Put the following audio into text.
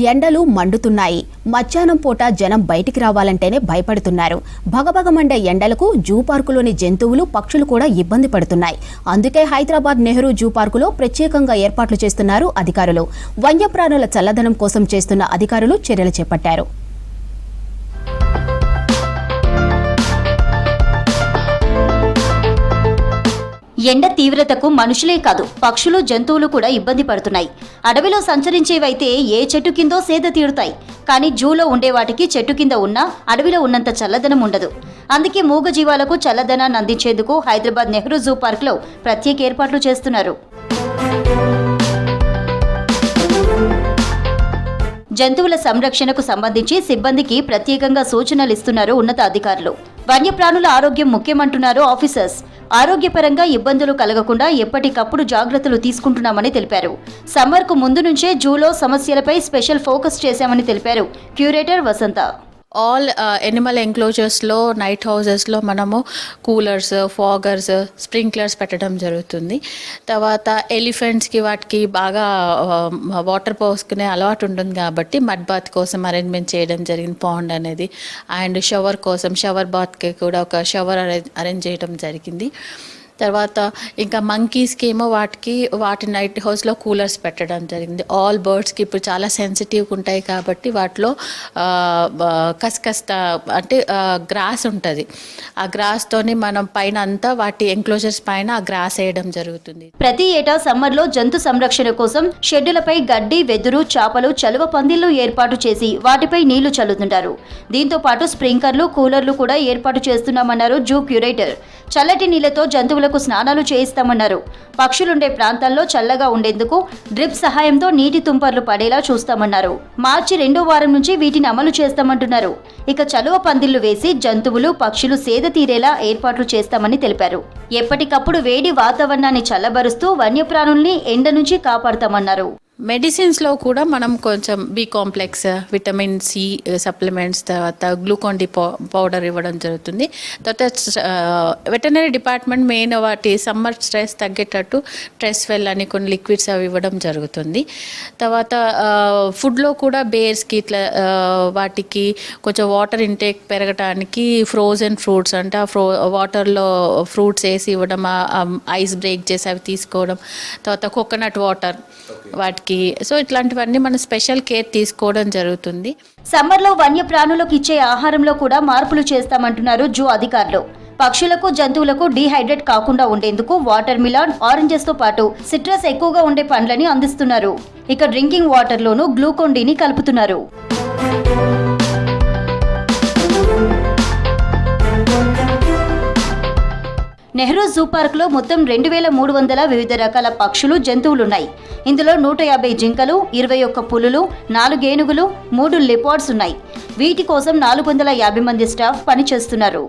ఎండలు మండుతున్నాయి. మధ్యాహ్నం పూట జనం బయటికి రావాలంటేనే భయపడుతున్నారు. భగభగమండే ఎండలకు జూ పార్కులోని జంతువులు, పక్షులు కూడా ఇబ్బంది పడుతున్నాయి. అందుకే హైదరాబాద్ నెహ్రూ జూ పార్కులో ప్రత్యేకంగా ఏర్పాట్లు చేస్తున్నారు అధికారులు. వన్యప్రాణుల చల్లదనం కోసం చేస్తున్న అధికారులు చర్యలు చేపట్టారు. ఎండ తీవ్రతకు మనుషులే కాదు పక్షులు, జంతువులు కూడా ఇబ్బంది పడుతున్నాయి. అడవిలో సంచరించేవైతే ఏ చెట్టు కిందో సేద తీరుతాయి. కానీ జూలో ఉండే వాటికి చెట్టు కింద ఉన్నా అడవిలో ఉన్నంత చల్లదనం ఉండదు. అందుకే మూగజీవాలకు చల్లదనాన్ని అందించేందుకు హైదరాబాద్ నెహ్రూ జూ పార్క్లో ప్రత్యేక ఏర్పాట్లు చేస్తున్నారు. జంతువుల సంరక్షణకు సంబంధించి సిబ్బందికి ప్రత్యేకంగా సూచనలు ఇస్తున్నారు ఉన్నత అధికారులు. వన్యప్రాణుల ఆరోగ్యం ముఖ్యమంటున్నారు ఆఫీసర్స్. ఆరోగ్యపరంగా ఇబ్బందులు కలగకుండా ఎప్పటికప్పుడు జాగ్రత్తలు తీసుకుంటున్నామని తెలిపారు. సమ్మర్కు ముందు నుంచే జూలో సమస్యలపై స్పెషల్ ఫోకస్ చేశామని తెలిపారు క్యూరేటర్ వసంత. ఆల్ ఎనిమల్ ఎంక్లోజర్స్లో, నైట్ హౌజెస్లో మనము కూలర్స్, ఫాగర్స్, స్ప్రింక్లర్స్ పెట్టడం జరుగుతుంది. తర్వాత ఎలిఫెంట్స్కి వాటికి బాగా వాటర్ పోసుకునే అలవాటు ఉంటుంది కాబట్టి మడ్ బాత్ కోసం అరేంజ్మెంట్ చేయడం జరిగింది. పాండ్ అనేది అండ్ షవర్ కోసం షవర్ బాత్కి కూడా ఒక షవర్ అరేంజ్ చేయడం జరిగింది. తర్వాత ఇంకా మంకీస్కి ఏమో వాటి నైట్ హౌస్లో కూలర్స్ పెట్టడం జరిగింది. ఆల్ బర్డ్స్కి ఇప్పుడు చాలా సెన్సిటివ్గా ఉంటాయి కాబట్టి వాటిలో కస్కస్త అంటే గ్రాస్ ఉంటుంది. ఆ గ్రాస్తోని మనం పైన అంతా వాటి ఎంక్లోజర్స్ పైన ఆ గ్రాస్ వేయడం జరుగుతుంది. ప్రతి ఏటా సమ్మర్లో జంతు సంరక్షణ కోసం షెడ్డులపై గడ్డి, వెదురు, చాపలు, చలువ పందిళ్లు ఏర్పాటు చేసి వాటిపై నీళ్లు చల్లుతుంటారు. దీంతో పాటు స్ప్రింక్లర్లు, కూలర్లు కూడా ఏర్పాటు చేస్తున్నామన్నారు జూ క్యూరేటర్. చల్లటి నీళ్లతో జంతువులకు స్నానాలు చేయిస్తామన్నారు. పక్షులుండే ప్రాంతాల్లో చల్లగా ఉండేందుకు డ్రిప్ సహాయంతో నీటి తుంపర్లు పడేలా చూస్తామన్నారు. మార్చి 2వ వారం నుంచి వీటిని అమలు చేస్తామంటున్నారు. ఇక చలువ పందిళ్లు వేసి జంతువులు, పక్షులు సేద తీరేలా ఏర్పాట్లు చేస్తామని తెలిపారు. ఎప్పటికప్పుడు వేడి వాతావరణాన్ని చల్లబరుస్తూ వన్యప్రాణుల్ని ఎండ నుంచి కాపాడతామన్నారు. మెడిసిన్స్లో కూడా మనం కొంచెం B complex, vitamin C supplements, తర్వాత గ్లూకాన్ డి పౌడర్ ఇవ్వడం జరుగుతుంది. తర్వాత వెటర్నరీ డిపార్ట్మెంట్ మెయిన్ వాటి సమ్మర్ స్ట్రెస్ తగ్గేటట్టు ట్రెస్వెల్ అని కొన్ని లిక్విడ్స్ అవి ఇవ్వడం జరుగుతుంది. తర్వాత ఫుడ్లో కూడా బేర్స్కి ఇట్లా వాటికి కొంచెం వాటర్ ఇంటేక్ పెరగడానికి ఫ్రోజన్ ఫ్రూట్స్ అంటే వాటర్లో ఫ్రూట్స్ వేసి ఇవ్వడం, ఐస్ బ్రేక్ చేసి అవి తీసుకోవడం. తర్వాత కోకోనట్ వాటర్ వాటికి. సో ఇట్లాంటివన్నీ మనం స్పెషల్ కేర్ తీసుకోవడం జరుగుతుంది. సమ్మర్లో వన్యప్రాణులకు ఇచ్చే ఆహారంలో కూడా మార్పులు చేస్తామంటున్నారు జూ అధికారులు. పక్షులకు, జంతువులకు డీహైడ్రేట్ కాకుండా ఉండేందుకు వాటర్ మిలాన్, ఆరెంజెస్ తో పాటు సిట్రస్ ఎక్కువగా ఉండే పండ్లని అందిస్తున్నారు. ఇక డ్రింకింగ్ వాటర్లోనూ గ్లూకాన్ డిని కలుపుతున్నారు. నెహ్రూ జూ పార్క్లో మొత్తం 2300 వివిధ రకాల పక్షులు, జంతువులున్నాయి. ఇందులో 150 జింకలు, 21 పులులు, 4 ఏనుగులు, 3 లిపార్డ్స్ ఉన్నాయి. వీటి కోసం 450 మంది స్టాఫ్ పనిచేస్తున్నారు.